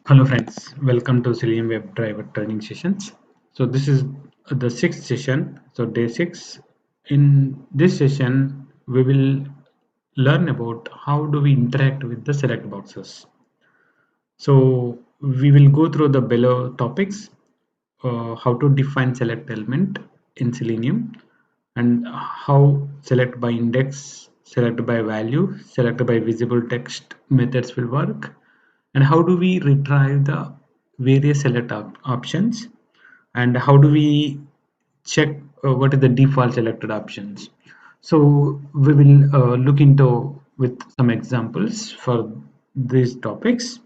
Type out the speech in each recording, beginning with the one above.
Hello friends, welcome to Selenium WebDriver training sessions. So this is the sixth session, so day 6. In this session, we will learn about how do we interact with the select boxes. So we will go through the below topics, how to define select element in Selenium, and how select by index, select by value, select by visible text methods will work, and how do we retrieve the various select options, and how do we check what is the default selected options. So we will look into with some examples for these topics.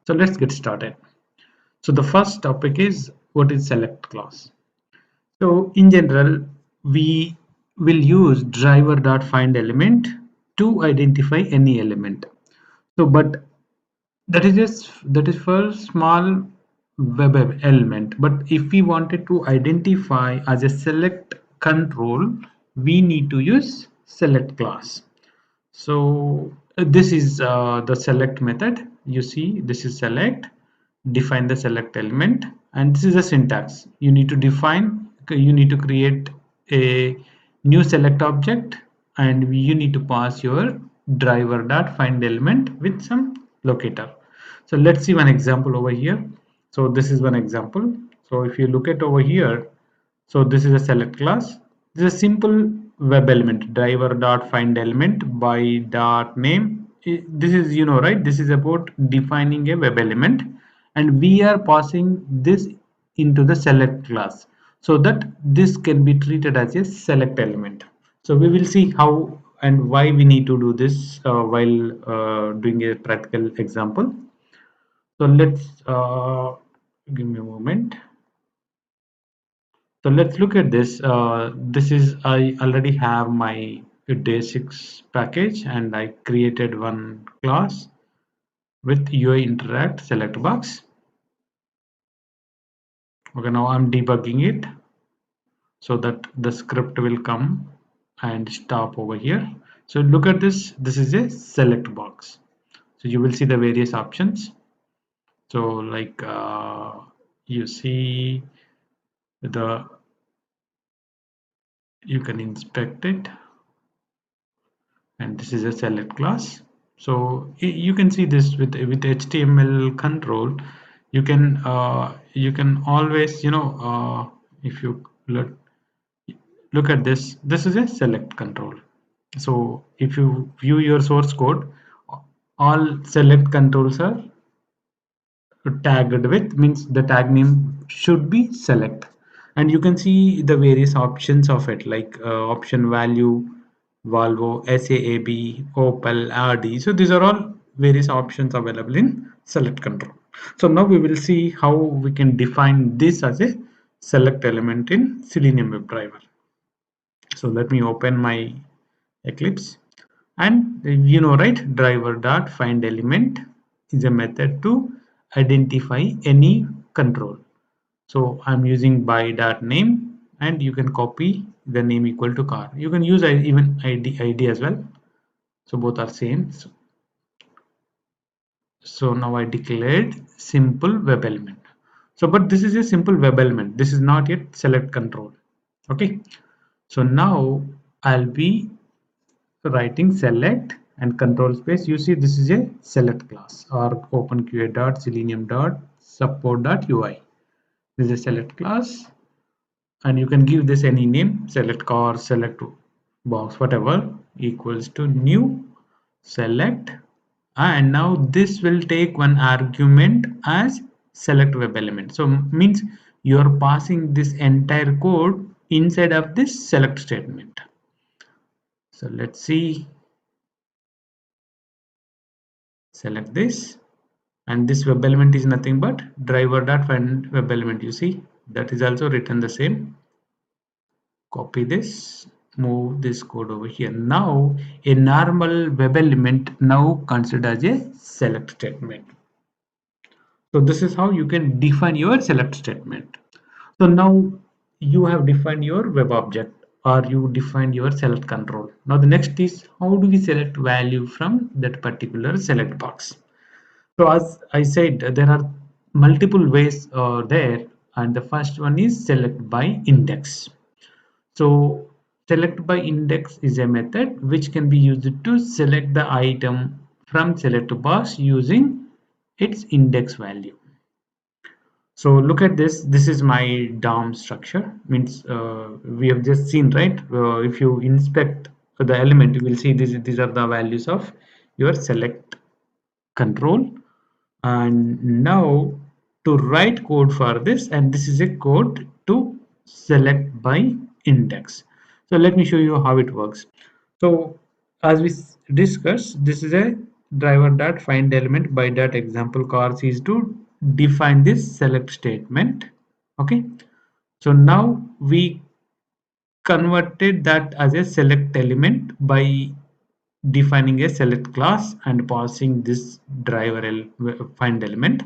So let's get started. So the first topic is what is select class. So in general, we will use driver.findElement to identify any element. So but that is for small web element, but if we wanted to identify as a select control, we need to use select class. So this is the select method. You see, this is select, define the select element, and this is a syntax. You need to define, you need to create a new select object, and you need to pass your driver dot find element with some locator. So let's see one example over here. So this is one example. So if you look at over here, so this is a select class. This is a simple web element, driver dot find element by dot name. This is, right, this is about defining a web element, and we are passing this into the select class so that this can be treated as a select element. So we will see how and why we need to do this while doing a practical example. So let's give me a moment. So let's look at this. This is, I already have my day 6 package, and I created one class with UI interact select box. Okay, now I'm debugging it so that the script will come and stop over here. So look at this. This is a select box. So you will see the various options. So like you see the, you can inspect it, and this is a select class. So you can see this with HTML control. You can always, if you look at this, this is a select control. So if you view your source code, all select controls are tagged with, means the tag name should be select, and you can see the various options of it, like option value, Volvo, SAAB, Opel, RD. So these are all various options available in select control. So now we will see how we can define this as a select element in Selenium WebDriver. So let me open my Eclipse, and right, driver dot find element is a method to identify any control. So I'm using by dot name, and you can copy the name equal to car. You can use even ID as well. So both are same. So now I declared simple web element. So but this is a simple web element. This is not yet select control. Okay. So now I'll be writing select and control space. You see, this is a select class, or openqa dot selenium dot support dot ui. This is a select class, and you can give this any name, select car, select box, whatever, equals to new select. And now this will take one argument as select web element. So means you are passing this entire code inside of this select statement. So let's see, select this, and this web element is nothing but driver dot find web element. You see, that is also written the same. Copy this, move this code over here. Now a normal web element now considered as a select statement. So this is how you can define your select statement. So now you have defined your web object, or you defined your select control. Now the next is, how do we select value from that particular select box? So as I said, there are multiple ways there, and the first one is select by index. So select by index is a method which can be used to select the item from select box using its index value. So look at this. This is my DOM structure. Means we have just seen, right? If you inspect the element, you will see these are the values of your select control. And now to write code for this, and this is a code to select by index. So let me show you how it works. So as we discussed, this is a driver dot find element by dot example cars is to define this select statement. Okay, so now we converted that as a select element by defining a select class and passing this driver find element.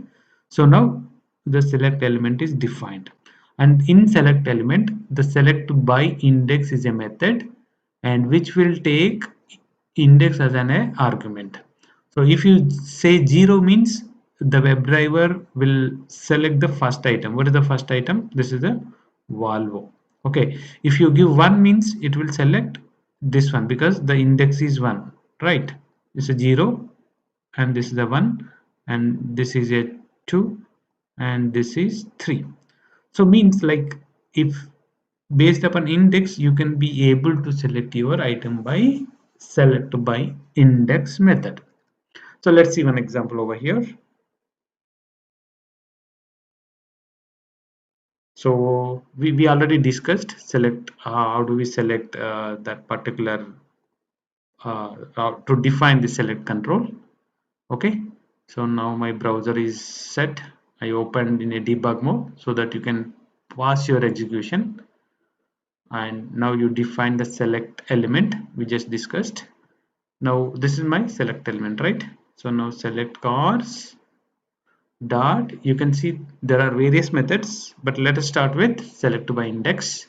So now the select element is defined, and in select element the select by index is a method and which will take index as an argument. So if you say 0 means the WebDriver will select the first item. What is the first item? This is the Volvo. Okay. If you give 1 means it will select this one because the index is 1, right? It's a 0 and this is a 1 and this is a 2 and this is 3. So means like if based upon index you can be able to select your item by select by index method. So let's see one example over here. So we already discussed select, how do we select that particular to define the select control. Okay, so now my browser is set. I opened in a debug mode so that you can pause your execution, and now you define the select element we just discussed. Now this is my select element, right? So now select cars dot, you can see there are various methods, but let us start with select by index.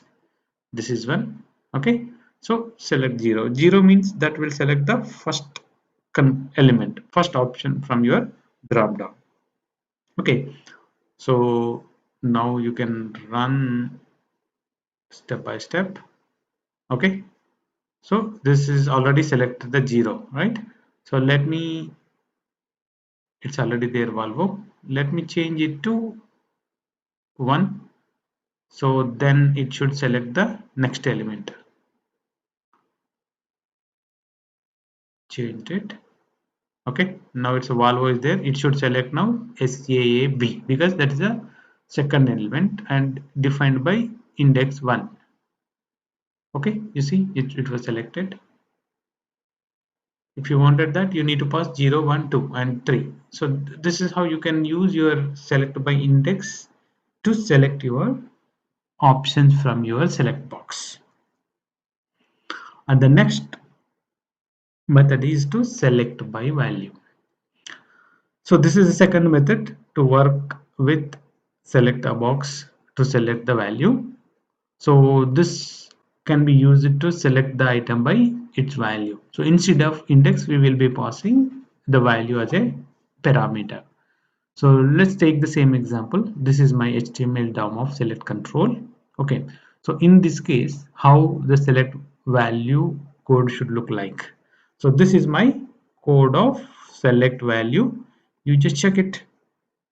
This is one. Okay, so select 0. 0 means that will select the first element, first option from your drop down. Okay, so now you can run step by step. Okay, so this is already selected the 0, right? So let me, it's already there Volvo. Let me change it to 1. So then it should select the next element. Change it. Okay, now it's a Volvo is there. It should select now SAAB because that is a second element and defined by index 1. Okay, you see it was selected. If you wanted that, you need to pass 0, 1, 2 and 3. So this is how you can use your select by index to select your options from your select box. And the next method is to select by value. So this is the second method to work with select a box to select the value. So this can be used to select the item by its value. So instead of index, we will be passing the value as a parameter. So let's take the same example. This is my HTML DOM of select control. Okay. So in this case, how the select value code should look like. So this is my code of select value. You just check it.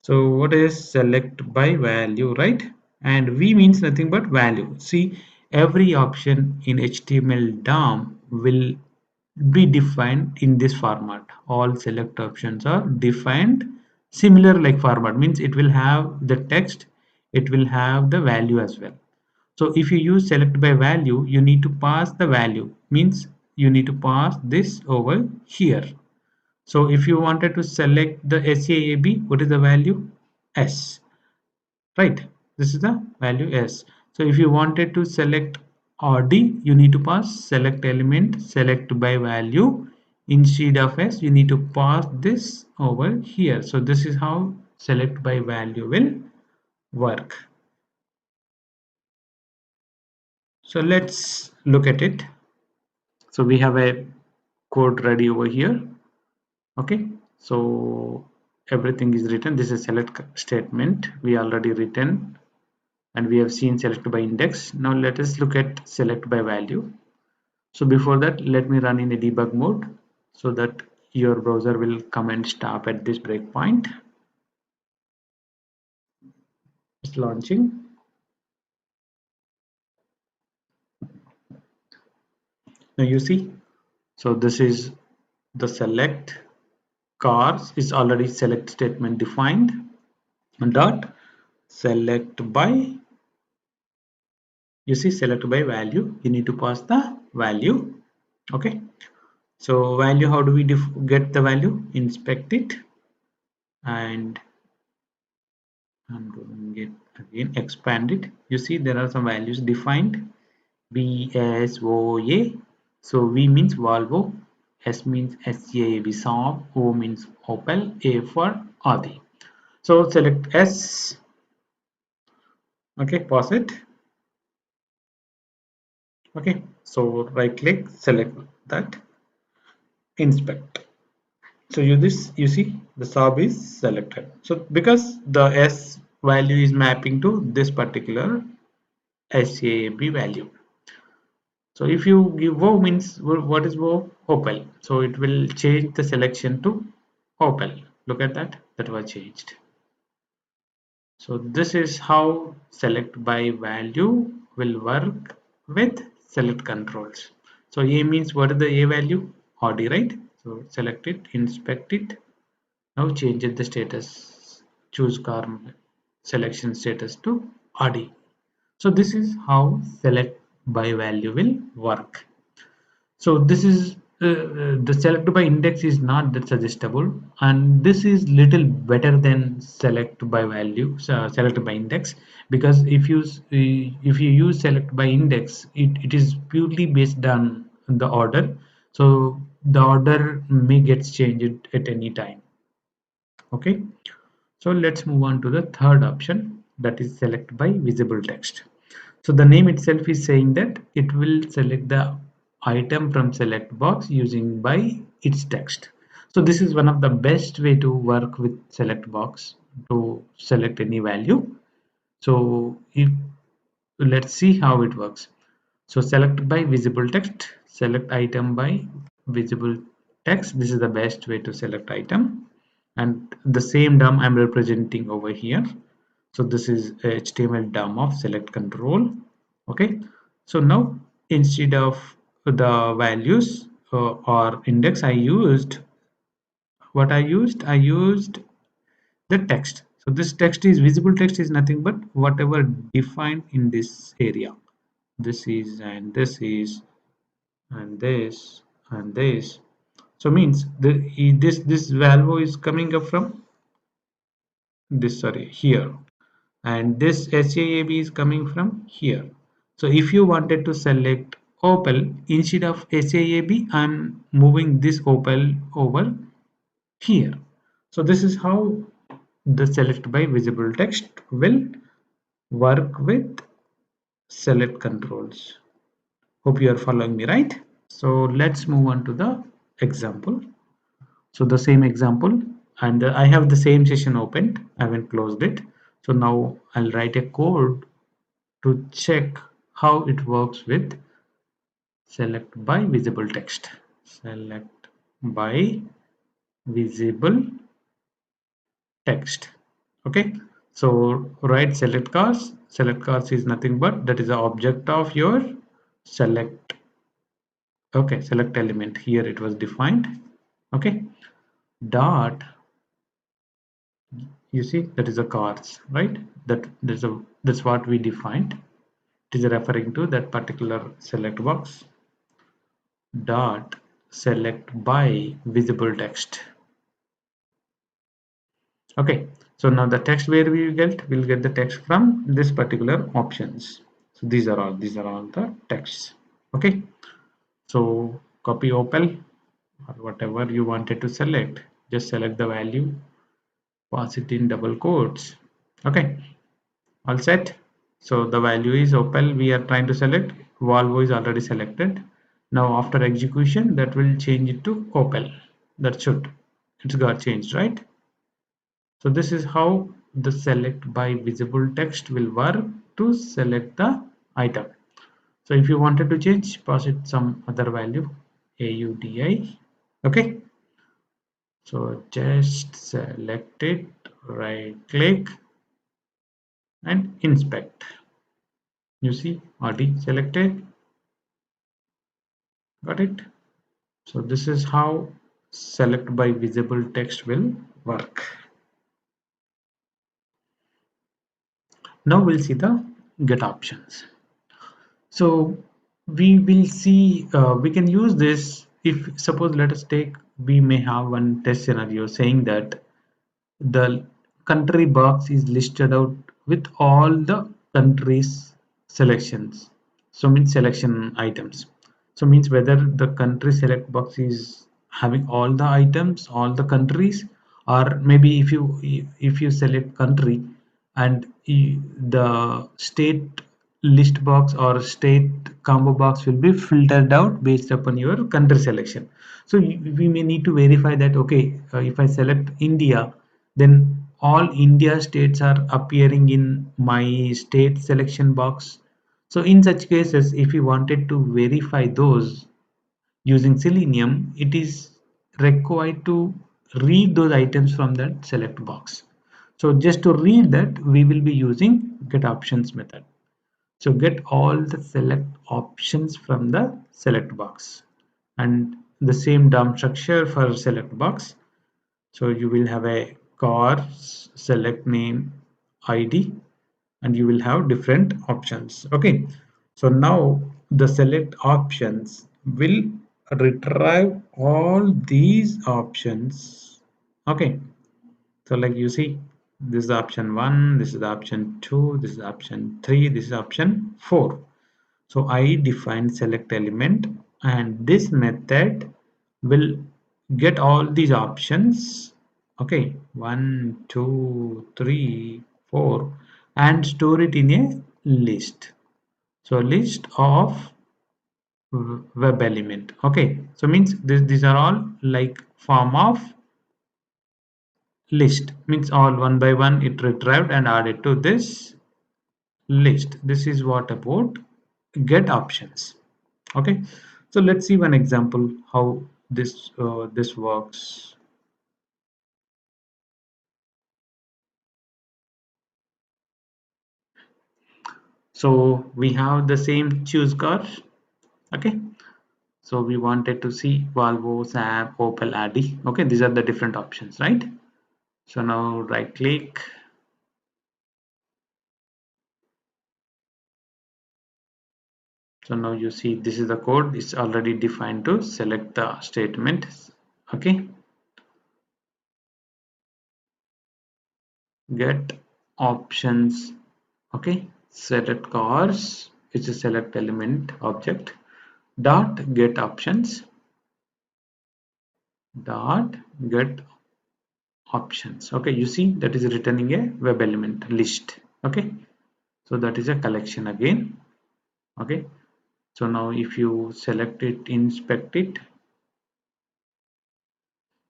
So what is select by value, right? And v means nothing but value. See, every option in HTML DOM will be defined in this format. All select options are defined similar like format, means it will have the text, it will have the value as well. So if you use select by value, you need to pass the value, means you need to pass this over here. So if you wanted to select the SAAB, what is the value? S, right? This is the value S. So if you wanted to select RD, you need to pass select element select by value. Instead of S, you need to pass this over here. So this is how select by value will work. So let's look at it. So we have a code ready over here. Okay, so everything is written. This is select statement we already written, and we have seen select by index. Now let us look at select by value. So before that, let me run in a debug mode so that your browser will come and stop at this breakpoint. It's launching. Now you see, so this is the select cars is already select statement defined, dot select by, you see select by value, you need to pass the value. Okay, so value, how do we get the value? Inspect it, and I'm doing it again, expand it. You see there are some values defined, B, S, O, A. So V means Volvo, S means SAAB Saab, O means Opel, A for Audi. So select S. Okay, pause it. Okay, so right click, select that, inspect. So you see the Saab is selected. So because the S value is mapping to this particular SAAB value. So if you give WoW means, what is WoW? Opel. So it will change the selection to Opel. Look at that, that was changed. So this is how select by value will work with select controls. So A means, what is the A value? Audi, right? So select it, inspect it. Now change it the status. Choose car selection status to Audi. So this is how select by value will work. So this is the select by index is not that suggestible, and this is little better than select by value, select by index, because if you use select by index, it is purely based on the order. So the order may get changed at any time. Okay, so let's move on to the third option, that is select by visible text. So the name itself is saying that it will select the item from select box using by its text. So this is one of the best way to work with select box to select any value. So if let's see how it works. So select by visible text, select item by visible text. This is the best way to select item, and the same DOM I'm representing over here. So this is HTML DOM of select control. Okay, so now instead of the values or index, I used the text. So this text is visible text is nothing but whatever defined in this area. This is, and this is, and this, and this. So means this value is coming up from this, sorry, here, and this SAAB is coming from here. So if you wanted to select Opel, instead of SAAB, I'm moving this Opel over here. So this is how the select by visible text will work with select controls. Hope you are following me, right? So let's move on to the example. So the same example, and I have the same session opened, I haven't closed it. So now I'll write a code to check how it works with select by visible text. Select by visible text. Okay, so write select cars is nothing but that is the object of your select. Okay, select element, here it was defined. Okay, dot, you see that is a cars, right? That's what we defined. It is referring to that particular select box. Dot select by visible text. Okay, so now the text where we will get the text from this particular options. So these are all the texts. Okay, so copy Opel or whatever you wanted to select, just select the value, pass it in double quotes. Okay, all set. So the value is Opel, we are trying to select. Volvo is already selected. Now after execution, that will change it to Opel. That should, it's got changed, right? So this is how the select by visible text will work to select the item. So if you wanted to change, pass it some other value, AUDI. Okay. So just select it, right click and inspect. You see RD selected, got it? So this is how select by visible text will work. Now we'll see the get options. So we will see, we can use this if suppose let us take, we may have one test scenario saying that the country box is listed out with all the countries selections. So means selection items. So means whether the country select box is having all the items, all the countries, or maybe if you select country and the state list box or state combo box will be filtered out based upon your country selection. So we may need to verify that okay, if I select India, then all India states are appearing in my state selection box. So in such cases, if you wanted to verify those using Selenium, it is required to read those items from that select box. So just to read that, we will be using get options method. So get all the select options from the select box, and the same DOM structure for select box. So you will have a car select name ID and you will have different options. Okay, so now the select options will retrieve all these options. Okay, so like you see, this is option 1, this is option 2, this is option 3, this is option 4. So I define select element and this method will get all these options. Okay, 1, 2, 3, 4 and store it in a list. So list of web element. Okay, so means these are all like form of list, means all one by one it retrieved and added to this list. This is what about get options. Okay, so let's see one example how this works. So we have the same choose car. Okay, so we wanted to see Volvo, Saab, Opel, Audi. Okay, these are the different options, right? So now right click, so now you see this is the code, it's already defined to select the statement. Okay, get options. Okay, select cars, it's a select element object dot get options dot get options. Okay, you see that is returning a web element list. Okay, so that is a collection again. Okay, so now if you select it, inspect it,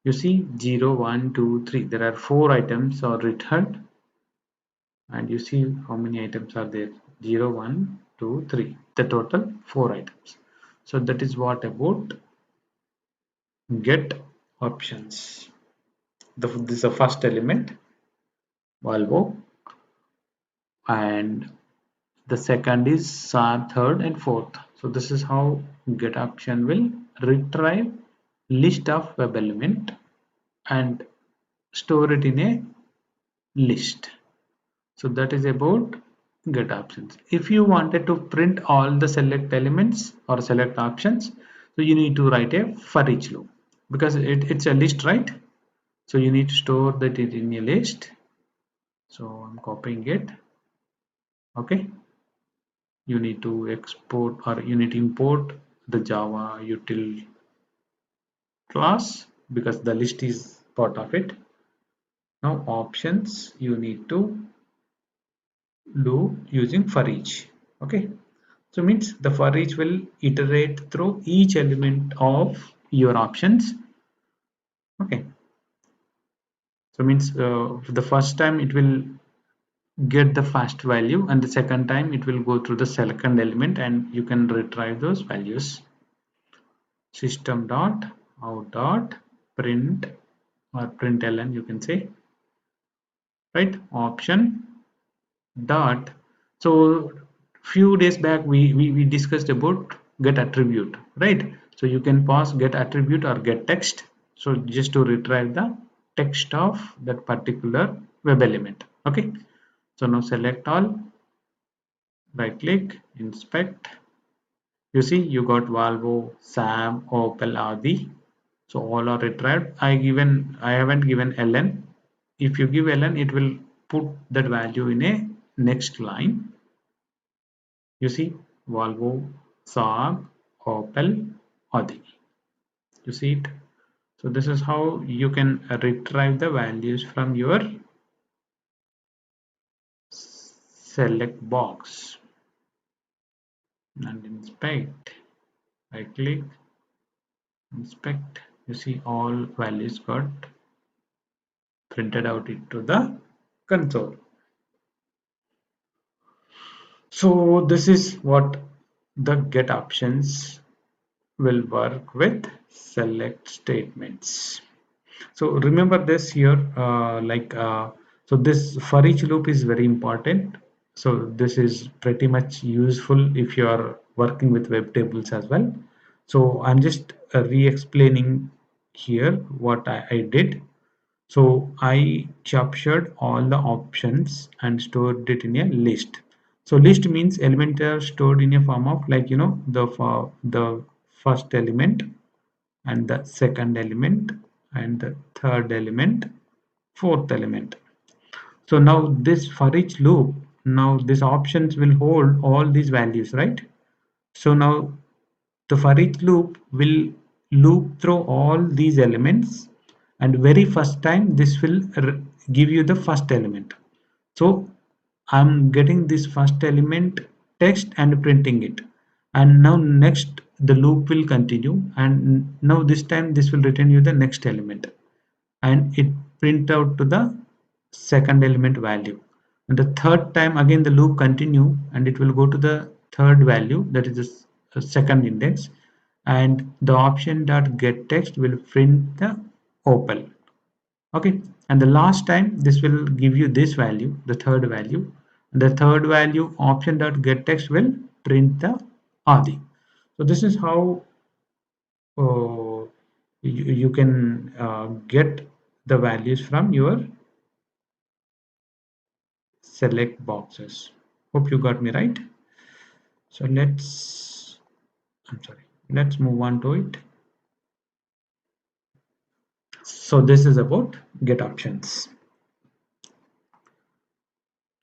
you see 0 1 2 3, there are 4 items are returned and you see how many items are there, 0 1 2 3, the total 4 items. So that is what about get options. This is the first element Volvo and the second is third and fourth. So this is how get option will retrieve list of web element and store it in a list. So that is about get options. If you wanted to print all the select elements or select options, so you need to write a for each loop because it's a list, right? So you need to store that it in a list. So I'm copying it. Okay, you need to export or you need to import the Java util class because the list is part of it. Now options you need to do using for each. Okay, so means the for each will iterate through each element of your options. Okay, So means the first time it will get the first value, and the second time it will go through the second element, and you can retrieve those values. System dot out dot print or println, you can say, right? Option dot. So few days back we discussed about get attribute, right? So you can pass get attribute or get text, so just to retrieve the text of that particular web element. Okay, so now select all, right click, inspect. You see you got Volvo, Sam, Opel, Adi. So all are retrieved. I haven't given ln. If you give ln, it will put that value in a next line. You see Volvo, Saab, Opel, Audi. You see it. So this is how you can retrieve the values from your select box. And inspect, right click, inspect. You see all values got printed out into the console. So this is what the get options will work with select statements. So remember this here, so this for each loop is very important. So this is pretty much useful if you are working with web tables as well. So I'm just re-explaining here what I did. So I captured all the options and stored it in a list. So list means elements are stored in a form of, like, the first element and the second element and the third element, fourth element. So now this for each loop, now these options will hold all these values, right? So now the for each loop will loop through all these elements, and very first time this will give you the first element. So I'm getting this first element text and printing it, and now next the loop will continue, and now this time this will return you the next element, and it print out to the second element value. And the third time again the loop continue, and it will go to the third value, that is the second index, and the option dot get text will print the opal. Okay, and the last time this will give you this value, the third value. The third value option dot get text will print the adi. So this is how uh, you can get the values from your select boxes. Hope you got me right. So let's move on to it. So this is about get options.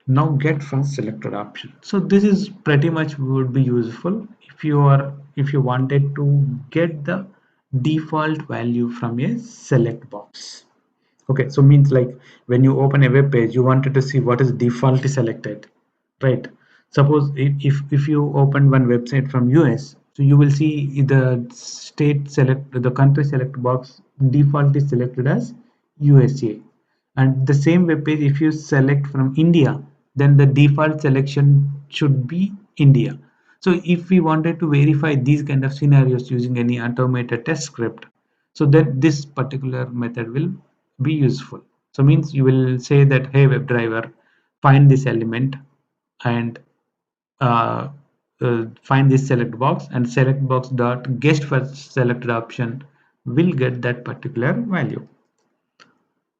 Now get first selected option. So this is pretty much would be useful if you wanted to get the default value from a select box. Okay, so means like when you open a web page, you wanted to see what is defaultly selected, right? Suppose if you open one website from US, so you will see the state select, the country select box default is selected as USA. And the same web page, if you select from India, then the default selection should be India. So if we wanted to verify these kind of scenarios using any automated test script, so that this particular method will be useful. So means you will say that, hey WebDriver, find this element and find this select box, and select box dot guessed first selected option will get that particular value.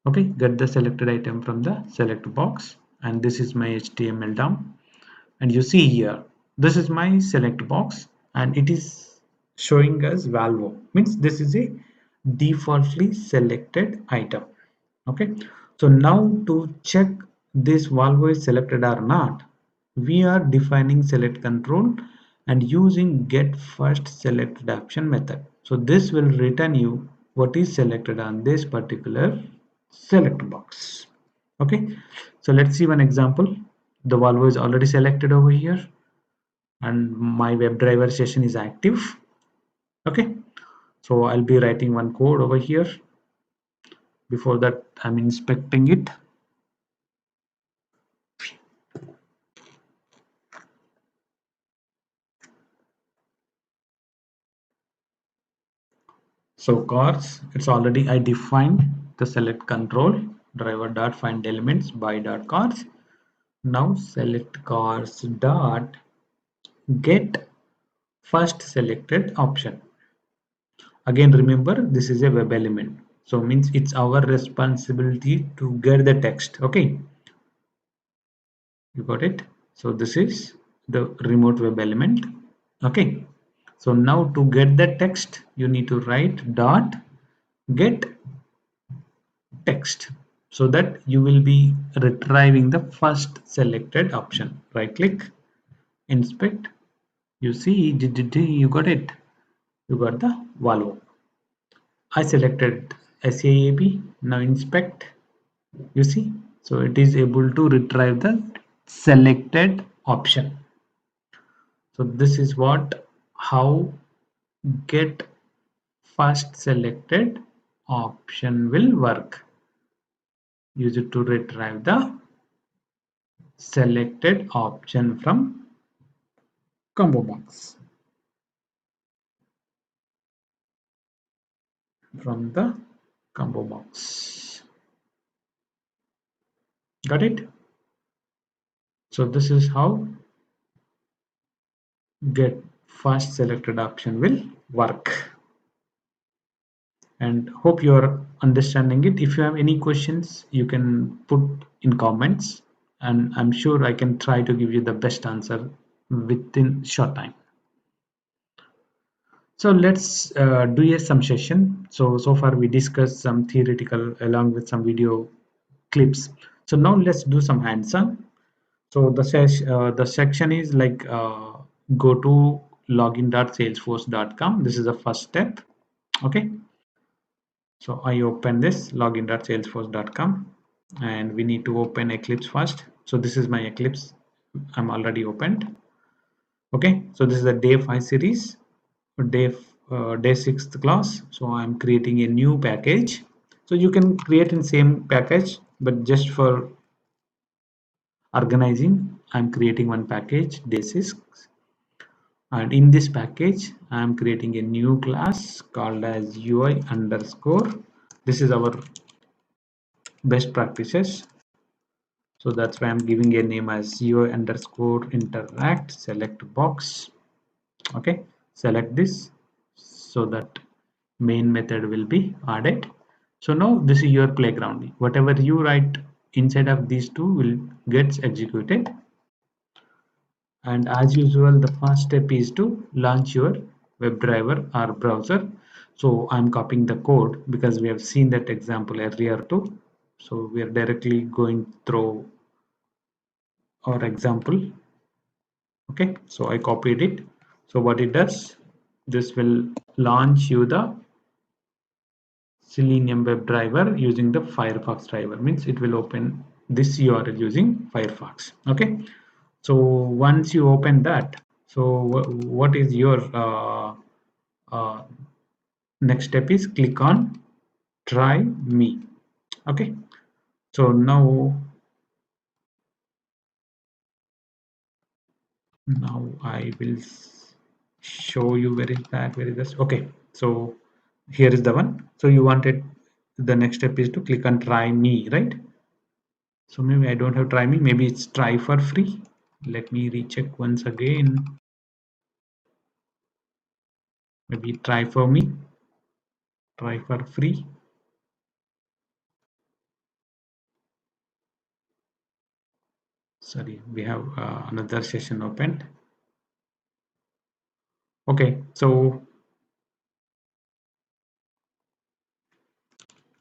Okay, get the selected item from the select box, and this is my HTML DOM. And you see here, this is my select box, and it is showing us Volvo, means this is a defaultly selected item. Okay, so now to check this Volvo is selected or not, we are defining select control and using get first selected option method. So this will return you what is selected on this particular select box. Okay, so let's see one example. The Volvo is already selected over here, and my WebDriver session is active. Okay, so I'll be writing one code over here before that I'm inspecting it. So cars, it's already I defined the select control driver dot find elements by dot cars. Now select cars dot get first selected option. Again, remember this is a web element, so means it's our responsibility to get the text. Okay, you got it. So this is the remote web element. Okay, so now to get the text you need to write dot get text, so that you will be retrieving the first selected option. Right click, inspect, you see you got it, you got the Volvo. I selected SAAB. Now inspect, you see, so it is able to retrieve the selected option. So this is what how get first selected option will work. Use it to retrieve the selected option from combo box, from the combo box. Got it? So this is how get first selected option will work, and hope you are understanding it. If you have any questions you can put in comments, and I'm sure I can try to give you the best answer within short time. So let's do a some session. So far we discussed some theoretical along with some video clips. So now let's do some hands-on. So the section is like go to login.salesforce.com. This is the first step. Okay, so I open this login.salesforce.com, and we need to open Eclipse first. So this is my Eclipse, I'm already opened. Okay, so this is the day 5 series, day day 6th class. So I'm creating a new package. So you can create in same package, but just for organizing I'm creating one package day 6, and in this package I'm creating a new class called as UI underscore. This is our best practices, so that's why I'm giving a name as UI underscore interact select box. Okay, select this so that main method will be added. So now this is your playground, whatever you write inside of these two will gets executed. And as usual the first step is to launch your WebDriver or browser. So I'm copying the code because we have seen that example earlier too, so we are directly going through our example. Okay, so I copied it. So what it does, this will launch you the Selenium WebDriver using the Firefox driver, means it will open this URL using Firefox. Okay, so once you open that, so what is your uh, next step is click on try me. Okay, so now I will show you where is that, where is this. Okay, so here is the one. So you wanted the next step is to click on try me, right? So maybe I don't have try me, maybe it's try for free. Let me recheck once again. Maybe try for me, try for free. Sorry, we have another session opened. Okay, so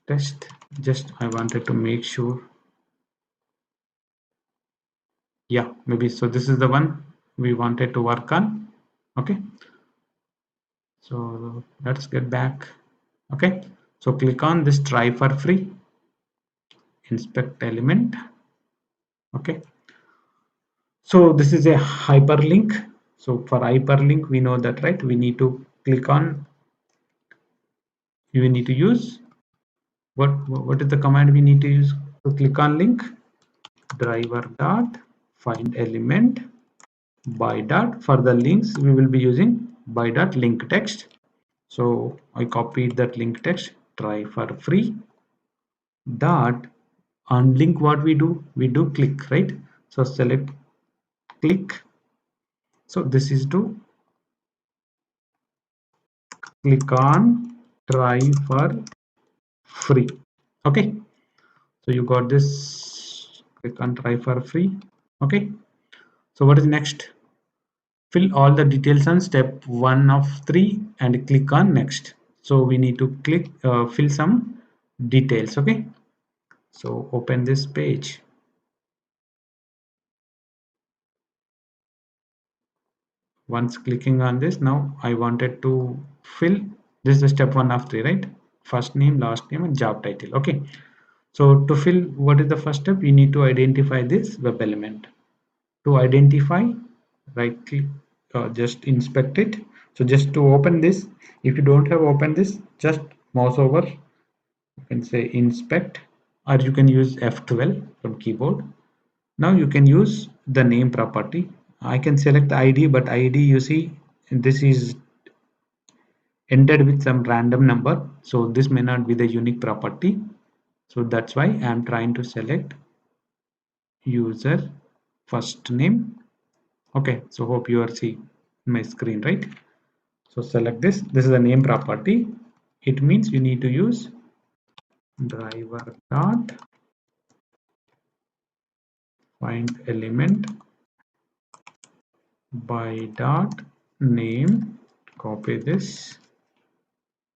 test, just I wanted to make sure. Yeah, maybe so this is the one we wanted to work on. Okay, so let's get back. Okay, so click on this try for free, inspect element. Okay, so this is a hyperlink. So for hyperlink we know that, right? We need to click on, you need to use What is the command we need to use to click on link? Driver dot find element by dot. For the links we will be using by dot link text. So I copied that link text. Try for free dot on link. What we do click, right? So select click. So this is to click on try for free. Okay, so you got this. Click on try for free. Okay, so what is next? Fill all the details on step 1 of 3 and click on next. So we need to click fill some details. Okay, so open this page. Once clicking on this, now I wanted to fill, this is the step 1 of 3, right? First name, last name and job title. Okay, so to fill, what is the first step? You need to identify this web element. To identify, right click, just inspect it. So just to open this, if you don't have opened this, just mouse over, you can say inspect, or you can use F12 from keyboard. Now you can use the name property. I can select ID, but ID, you see, this is entered with some random number, so this may not be the unique property. So that's why I am trying to select user first name. Okay, so hope you are seeing my screen, right? So select this is the name property. It means you need to use driver dot find element by dot name. Copy this.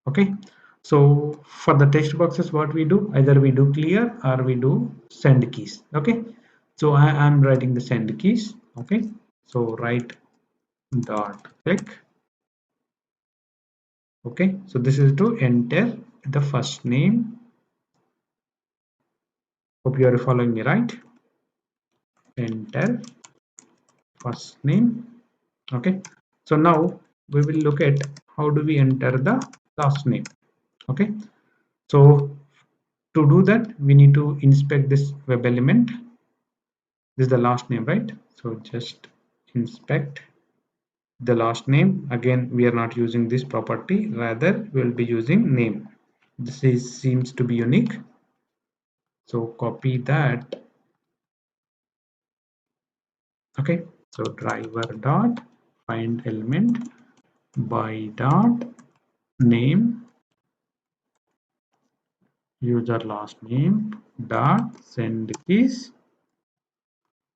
Okay, so for the text boxes, what we do, either we do clear or we do send keys. Okay, so I am writing the send keys. Okay, so write dot click. Okay, so this is to enter the first name. Hope you are following me, right? Enter first name. Okay, so now we will look at how do we enter the last name. Okay, so to do that, we need to inspect this web element. This is the last name, right? So just inspect the last name. Again, we are not using this property, rather we will be using name. This is seems to be unique, so copy that. Okay, so driver dot find element by dot name user last name dot send keys.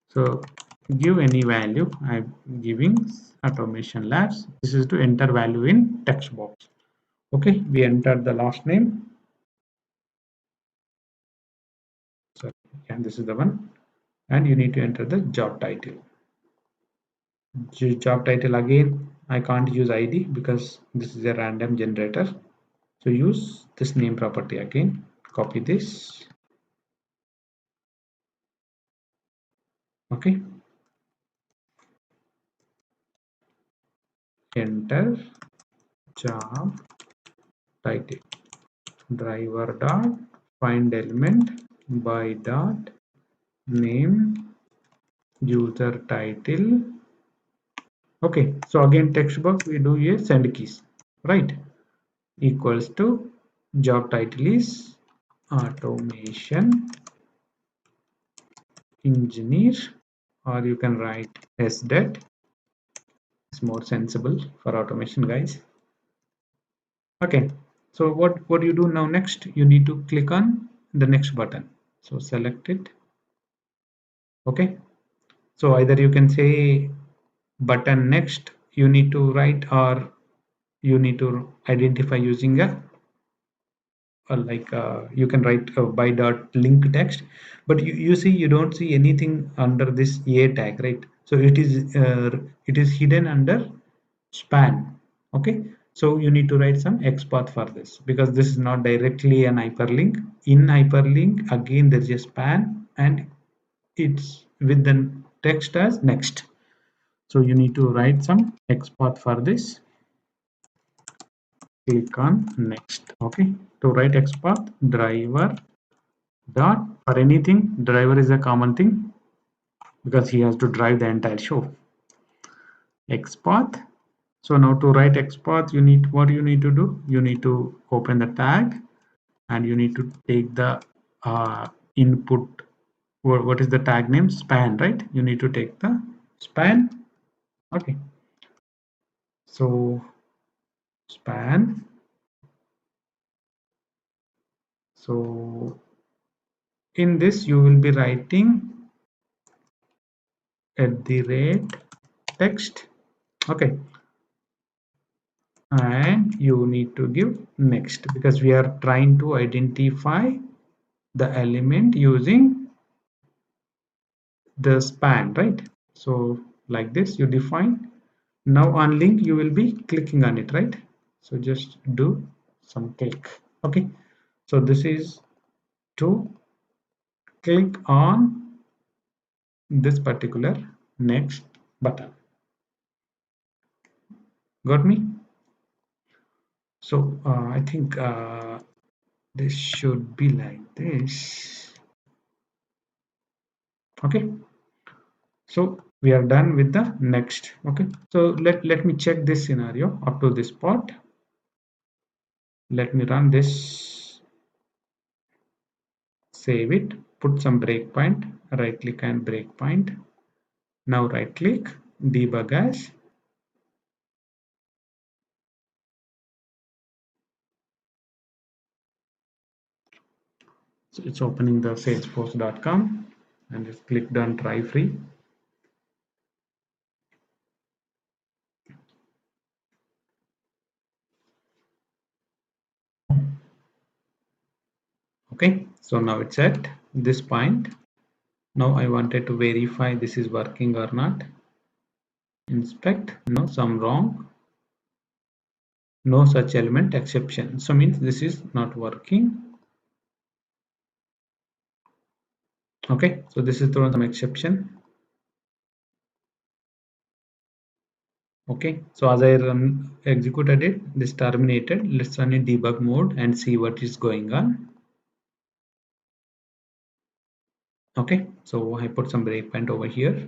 So give any value. I'm giving automation labs. This is to enter value in text box. Okay, we entered the last name. So and this is the one, and you need to enter the job title. Job title, again I can't use ID because this is a random generator. So use this name property again. Copy this. Okay, enter job title. Driver dot find element by dot name user title. Okay, so again text box we do a send keys, right? Equals to job title is automation engineer, or you can write SDET. It's more sensible for automation, guys. Okay, so what you do now, next you need to click on the next button. So select it. Okay, so either you can say button next you need to write, or you need to identify using a you can write by dot link text, but you see you don't see anything under this a tag, right? So it is hidden under span. Okay, so you need to write some XPath for this, because this is not directly an hyperlink. In hyperlink, again there is a span and it's with the text as next. So you need to write some XPath for this. click on next. Okay, to write XPath driver dot, for anything driver is a common thing because he has to drive the entire show. XPath. So now to write XPath, you need, what you need to do, you need to open the tag and you need to take the input. What is the tag name? Span, right? You need to take the span. Okay, so span. So in this you will be writing @text. Okay, and you need to give next because we are trying to identify the element using the span, right? So like this you define. Now on link you will be clicking on it, right? So just do some click. Okay, so this is to click on this particular next button. Got me? So I think this should be like this. Okay, so we are done with the next. Okay, so let me check this scenario up to this part. Let me run this, save it, put some breakpoint, right click and breakpoint. Now right click, debug as. So it's opening the salesforce.com and just clicked on try free. Okay, so now it's at this point. Now I wanted to verify this is working or not. Inspect, no, some wrong, no such element exception. So means this is not working. Okay, so this is thrown some exception. Okay, so as I executed it, this terminated. Let's run in debug mode and see what is going on. Okay, so I put some breakpoint over here.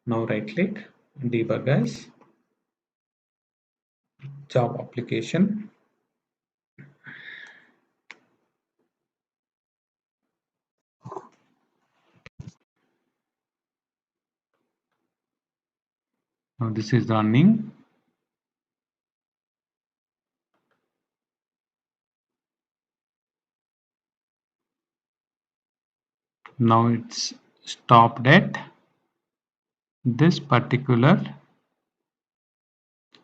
Now right click, debug as job application. Now this is running. Now it's stopped at this particular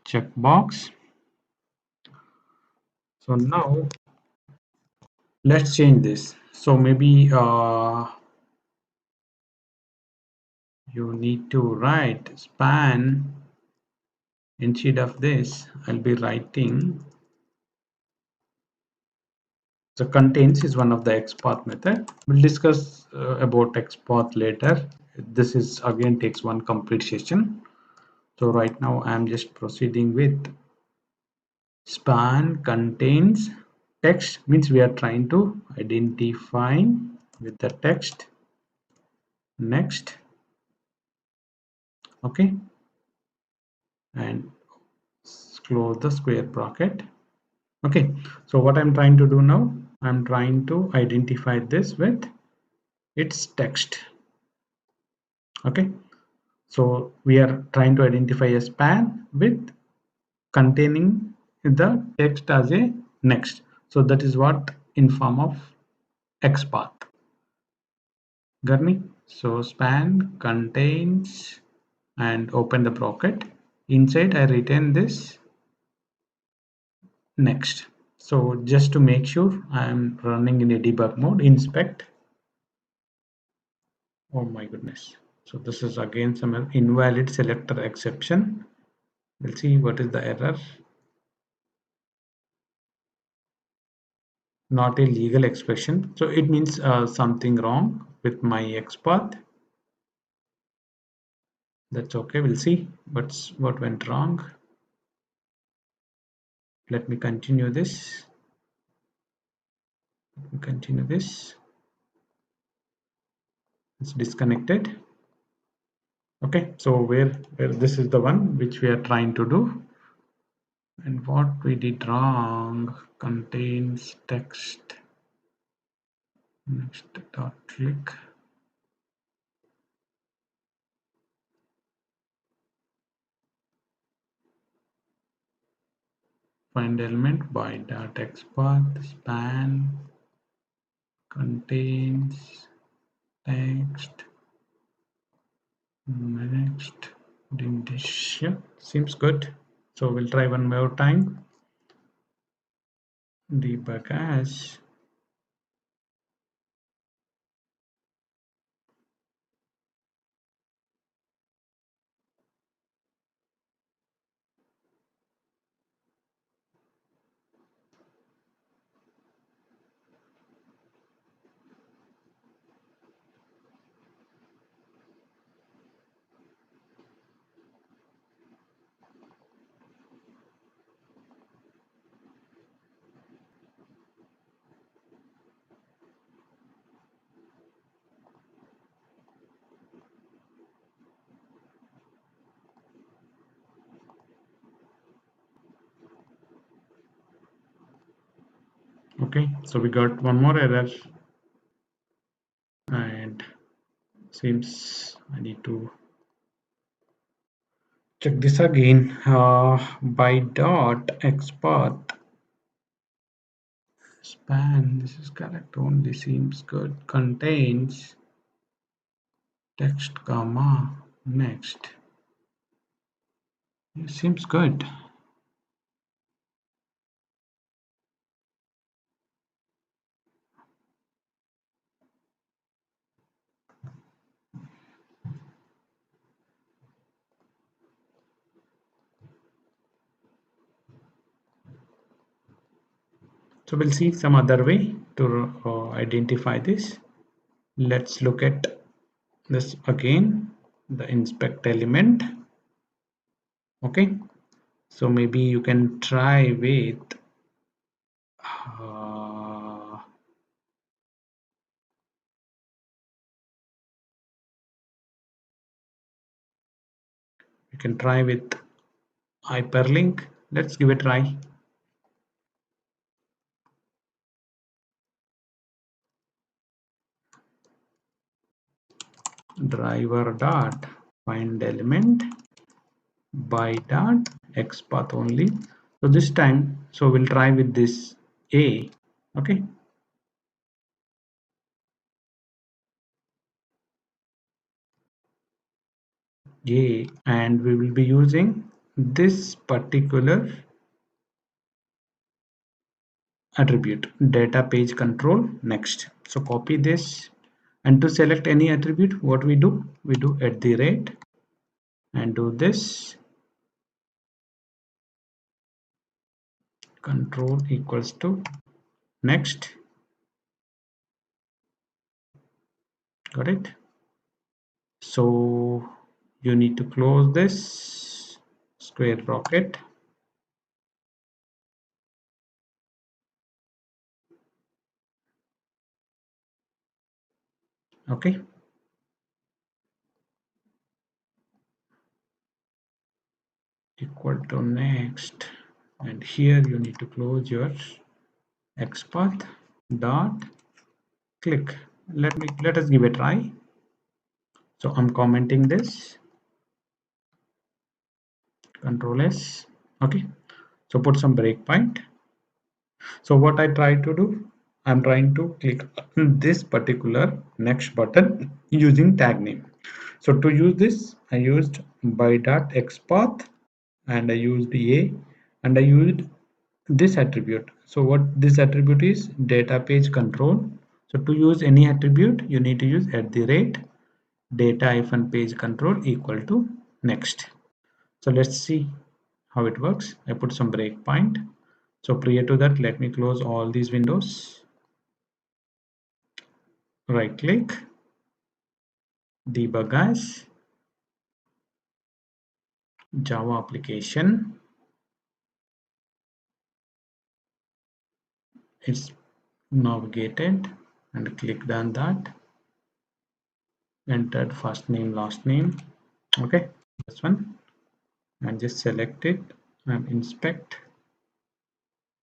checkbox. So now let's change this. So maybe you need to write span. Instead of this, I'll be writing the contains is one of the XPath method. We'll discuss about XPath later. This is again takes one complete session. So right now I'm just proceeding with span contains text, means we are trying to identify with the text next. Okay, and close the square bracket. Okay, so what I'm trying to do now, I'm trying to identify this with its text. Okay, so we are trying to identify a span with containing the text as a next. So that is what in form of XPath. Got me? So span contains and open the bracket. Inside I retain this next. So just to make sure I am running in a debug mode, inspect. Oh my goodness. So this is again some invalid selector exception. We'll see what is the error. Not a legal expression. So it means something wrong with my XPath. That's okay. We'll see what went wrong. Let me continue this. It's disconnected. Okay, so where this is the one which we are trying to do, and what we did wrong. Contains text. Next dot click. Find element by dot XPath span contains text. Next, indentation seems good. So we'll try one more time. Debug as. Okay, so we got one more error, and seems I need to check this again. By dot XPath span, this is correct only, seems good. Contains text comma next. It seems good. So we'll see some other way to identify this. Let's look at this again, the inspect element. Okay, so maybe you can try with you can try with hyperlink. Let's give it a try. Driver dot find element by dot XPath only. So this time, so we'll try with this A. Okay, A, and we will be using this particular attribute, data page control next. So copy this, and to select any attribute, what we do at the rate and do this control equals to next. Got it? So you need to close this square bracket. Okay, equal to next, and here you need to close your XPath dot click. Let us give a try. So I'm commenting this, control S. Okay, so put some breakpoint. So what I try to do, I'm trying to click this particular next button using tag name. So to use this, I used by dot XPath, and I used A, and I used this attribute. So what this attribute is, data page control. So to use any attribute, you need to use at the rate data-page control equal to next. So let's see how it works. I put some breakpoint. So prior to that, let me close all these windows. Right click, debug as, Java application, it's navigated and clicked on that, entered first name last name. Okay, this one, and just select it and inspect.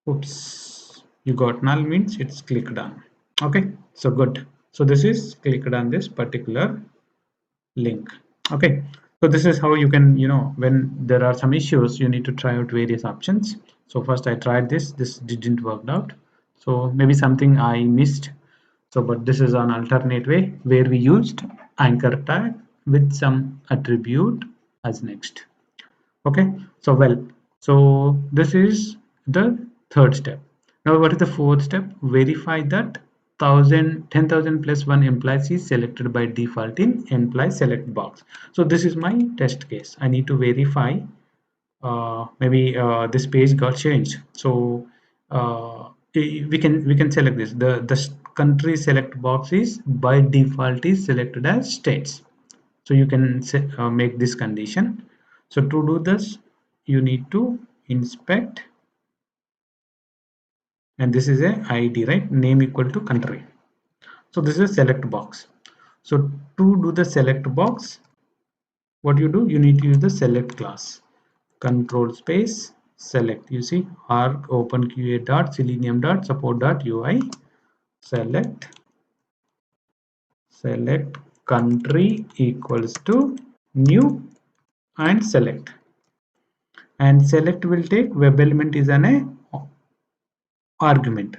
Oops, you got null means it's clicked on. Okay, so good. So this is clicked on this particular link. Okay, so this is how you can, when there are some issues, you need to try out various options. So first I tried this didn't work out, so maybe something I missed. So but this is an alternate way where we used anchor tag with some attribute as next. Okay, so so this is the third step. Now what is the fourth step? Verify that 10,000 plus 1 implies is selected by default in employee select box. So this is my test case. I need to verify, maybe this page got changed. So we can select this. The country select box is by default is selected as states. So you can make this condition. So to do this, you need to inspect, and this is a ID, right? Name equal to country. So this is a select box. So to do the select box, what you do, you need to use the select class. Control space select. You see arc open qa dot selenium dot support dot ui select country equals to new and select, and select will take web element is an argument.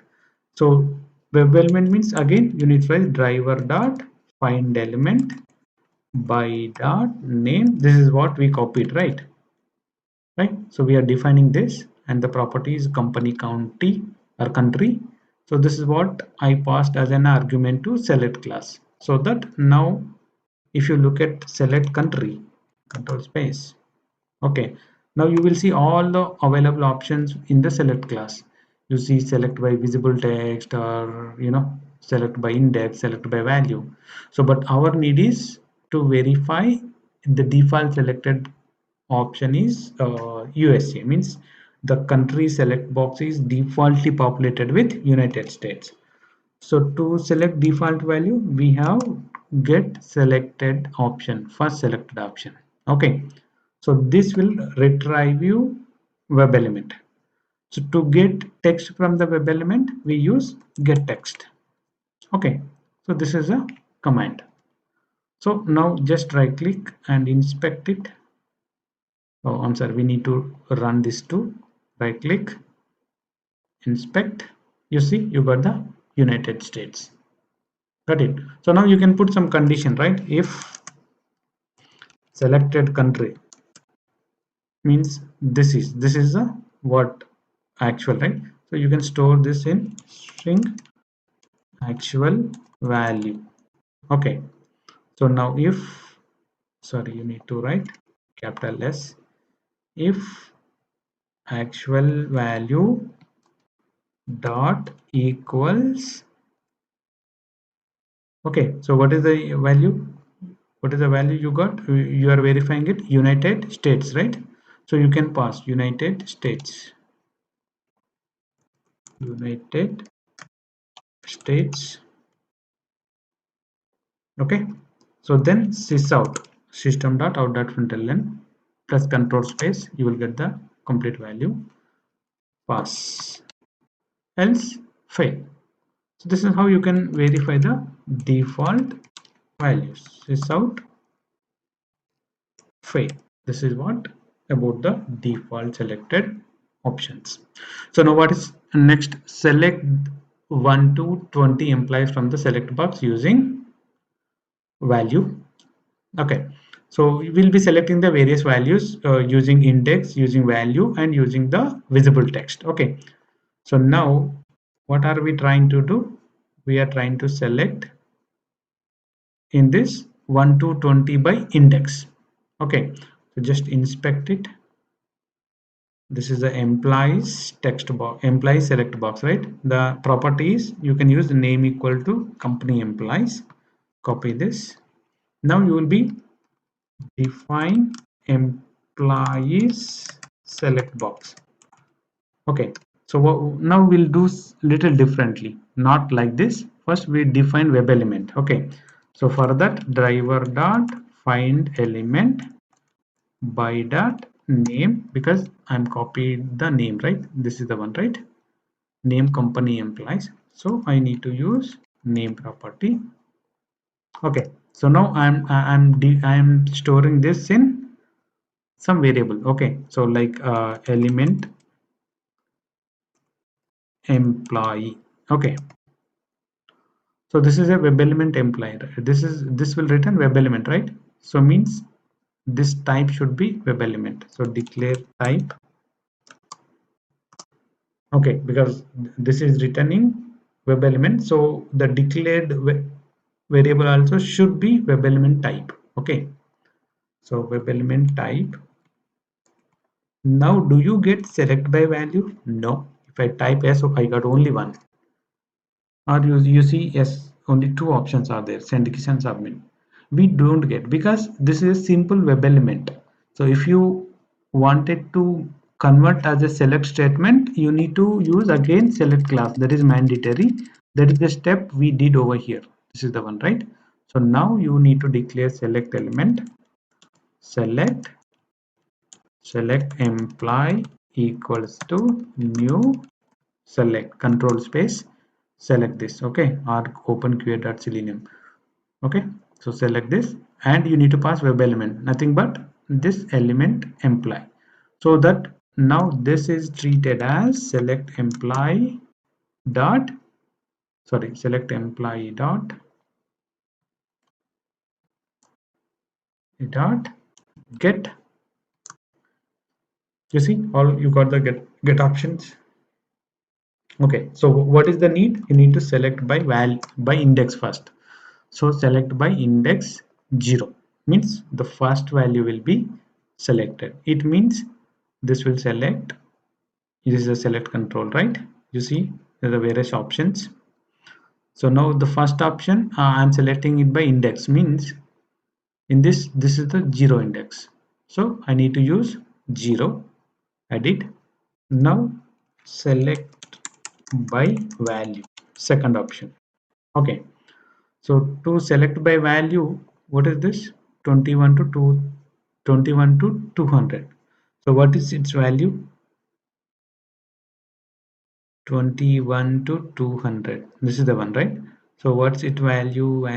So web element means, again you need to write driver dot find element by dot name. This is what we copied, right? So we are defining this, and the property is company county or country. So this is what I passed as an argument to select class. So that now if you look at select country, control space, okay, now you will see all the available options in the select class. You see select by visible text, or select by index, select by value. So but our need is to verify the default selected option is USA, means the country select box is defaultly populated with United States. So to select default value, we have get selected option, first selected option. Okay, so this will retrieve you web element. So to get text from the web element, we use get text. Okay, so this is a command. So now just right click and inspect it. Oh, I'm sorry, we need to run this too. Right click, inspect. You see, you got the United States. Got it. So now you can put some condition, right? If selected country means this is a what actual, right? So you can store this in string actual value. Okay, so now if, sorry, you need to write capital S, if actual value dot equals, okay, so what is the value, what is the value you got, you are verifying it United States, right? So you can pass United States, United States. Okay, so then sysout system dot out dot println plus control space, you will get the complete value, pass, else fail. So this is how you can verify the default values. Sysout fail. This is what about the default selected options. So now what is next? Select 1 to 20 implies from the select box using value. Okay, so we will be selecting the various values using index, using value, and using the visible text. Okay, so now what are we trying to do? We are trying to select in this 1 to 20 by index. Okay, so just inspect it. This is the employees text box, employees select box, right? The properties, you can use the name equal to company employees. Copy this. Now you will be define employees select box. Okay, So now we'll do little differently, not like this. First we define web element. Okay, so for that, driver dot find element by dot name, because I'm copied the name, right? This is the one, right? Name company employees, so I need to use name property. Okay, so now I'm storing this in some variable. Okay, so like element employee. Okay, so this is a web element employee. This will return web element, right? So means this type should be web element. So declare type. Okay, because this is returning web element, so the declared variable also should be web element type. Okay, so web element type. Now do you get select by value? No. If I type yes, so I got only one. Or you see yes, only two options are there, send, and submit. We don't get, because this is a simple web element. So if you wanted to convert as a select statement, you need to use again select class. That is mandatory. That is the step we did over here. This is the one, right? So now you need to declare select element, select employee equals to new select, control space, select this. Okay, or open qa.selenium. Okay, so select this, and you need to pass web element, nothing but this element employee, so that now this is treated as select employee dot, sorry, select employee dot get. You see, all you got the get options. Okay, so what is the need? You need to select by by index first. So select by index 0 means the first value will be selected. It means this will select. This is a select control, right? You see there are various options. So now the first option, I'm selecting it by index, means in this is the 0 index. So I need to use 0, edit. Now select by value, second option. Okay, so to select by value, what is this? 21 to 200. So what is its value? 21 to 200. This is the one, right? So what's its value?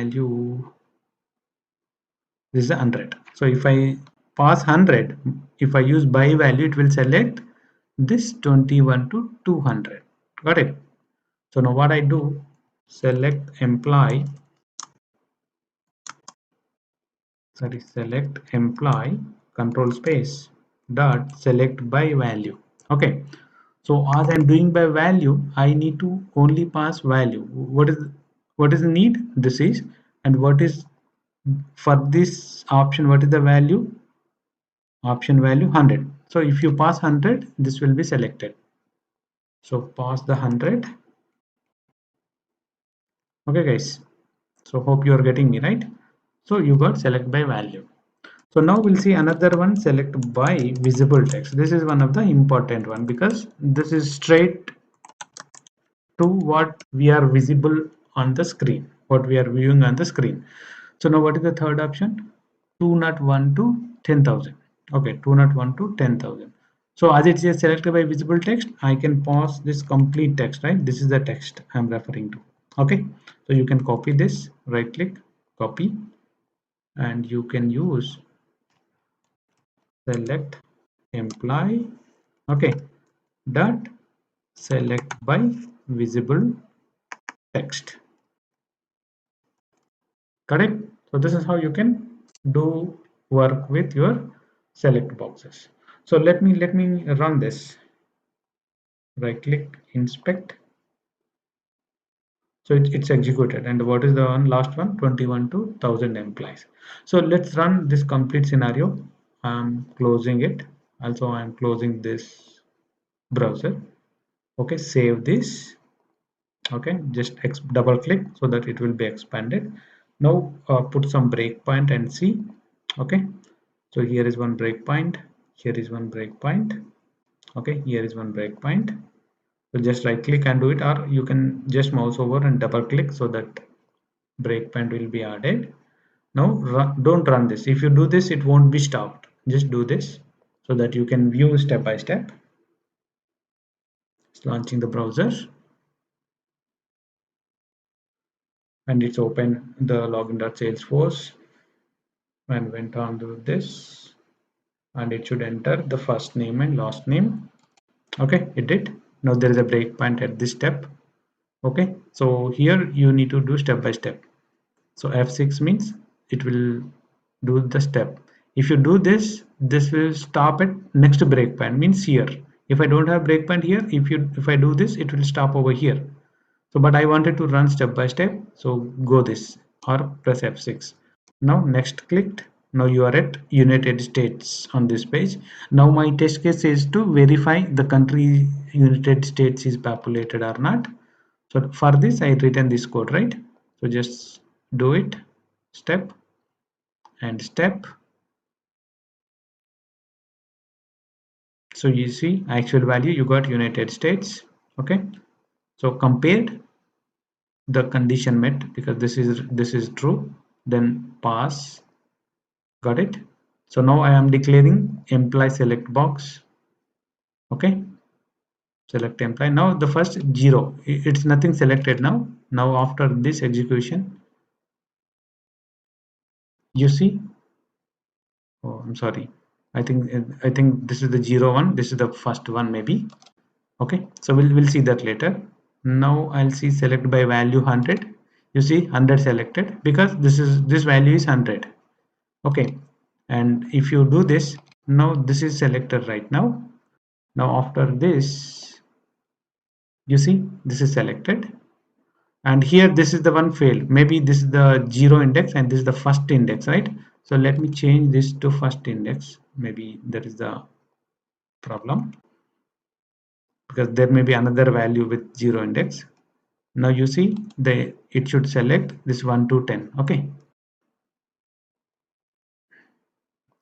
This is 100. So if I pass 100, if I use by value, it will select this 21 to 200. Got it? So now what I do, select employee, sorry, select employee, control space, dot select by value. Okay, so as I'm doing by value, I need to only pass value. What is the need? This is, and what is for this option, what is the value? Option value 100. So if you pass 100, this will be selected. So pass the 100. Okay guys, so hope you are getting me, right? So you got select by value. So now we'll see another one, select by visible text. This is one of the important one, because this is straight to what we are visible on the screen, what we are viewing on the screen. So now what is the third option? 201 to 10,000. Okay, 201 to 10,000. So as it says selected by visible text, I can pause this complete text, right? This is the text I'm referring to. Okay, so you can copy this, right click, copy, and you can use select employee. Okay, dot select by visible text. Correct? So this is how you can do work with your select boxes. So let me run this. Right click, inspect. So it's executed. And what is the one, last one? 21 to 1000 employees. So let's run this complete scenario. I'm closing it. Also I'm closing this browser. Okay, save this. Okay, just double click so that it will be expanded. Now put some breakpoint and see. Okay, so here is one breakpoint, here is one breakpoint. Okay, here is one breakpoint. So just right click and do it, or you can just mouse over and double click so that breakpoint will be added. Now don't run this. If you do this, it won't be stopped. Just do this so that you can view step by step. It's launching the browser and it's open the login.salesforce and went on to this, and it should enter the first name and last name. Okay, it did. Now there is a breakpoint at this step. Okay, so here you need to do step by step. So F6 means it will do the step. If you do this, this will stop at next breakpoint, means here. If I don't have breakpoint here, if I do this, it will stop over here. So but I wanted to run step by step, so go this or press F6. Now next clicked. Now you are at United States on this page. Now my test case is to verify the country United States is populated or not. So for this I written this code, right? So just do it, step and step. So you see actual value, you got United States. Okay, so compared the condition met because this is true, then pass. Got it? So now I am declaring employee select box. Okay, select employee. Now the first 0, it's nothing selected now. Now after this execution, you see, oh I'm sorry, I think this is the 0 one, this is the first one maybe. Okay, so we'll see that later. Now I'll see select by value 100. You see 100 selected because this value is 100. Okay, and if you do this, now this is selected right now. Now after this, you see this is selected, and here this is the one failed. Maybe this is the 0 index and this is the first index, right? So let me change this to first index. Maybe that is the problem, because there may be another value with 0 index. Now you see it should select this 1 to 10. Okay,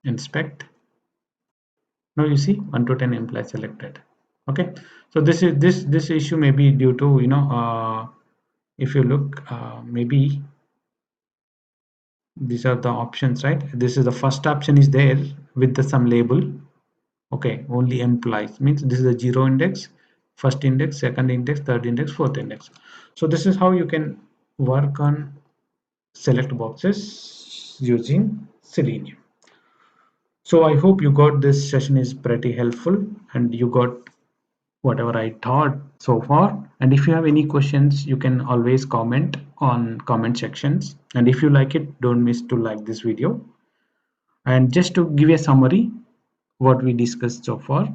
inspect. Now you see 1 to 10 implies selected. Okay, so this issue may be due to, if you look, maybe these are the options, right? This is the first option is there with some label. Okay, only implies means this is the 0 index, first index, second index, third index, fourth index. So this is how you can work on select boxes using Selenium. So I hope you got this session is pretty helpful and you got whatever I taught so far. And if you have any questions, you can always comment on comment sections. And if you like it, don't miss to like this video. And just to give a summary, what we discussed so far.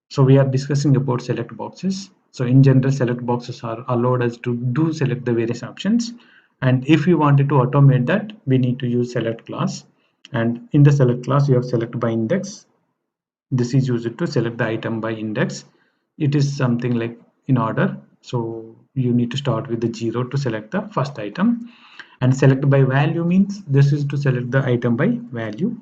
So we are discussing about select boxes. So in general, select boxes are allowed us to do select the various options. And if we wanted to automate that, we need to use select class. And in the select class, you have select by index. This is used to select the item by index. It is something like in order. So you need to start with the 0 to select the first item. And select by value means this is to select the item by value.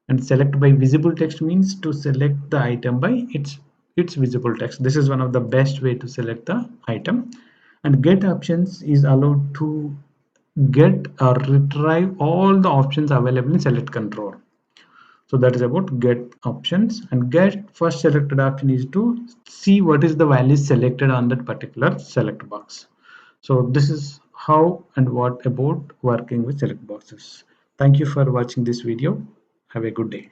And select by visible text means to select the item by its visible text. This is one of the best way to select the item. And get options is allowed to get or retrieve all the options available in select control. So that is about get options. And get first selected option is to see what is the value selected on that particular select box. So this is how and what about working with select boxes. Thank you for watching this video. Have a good day.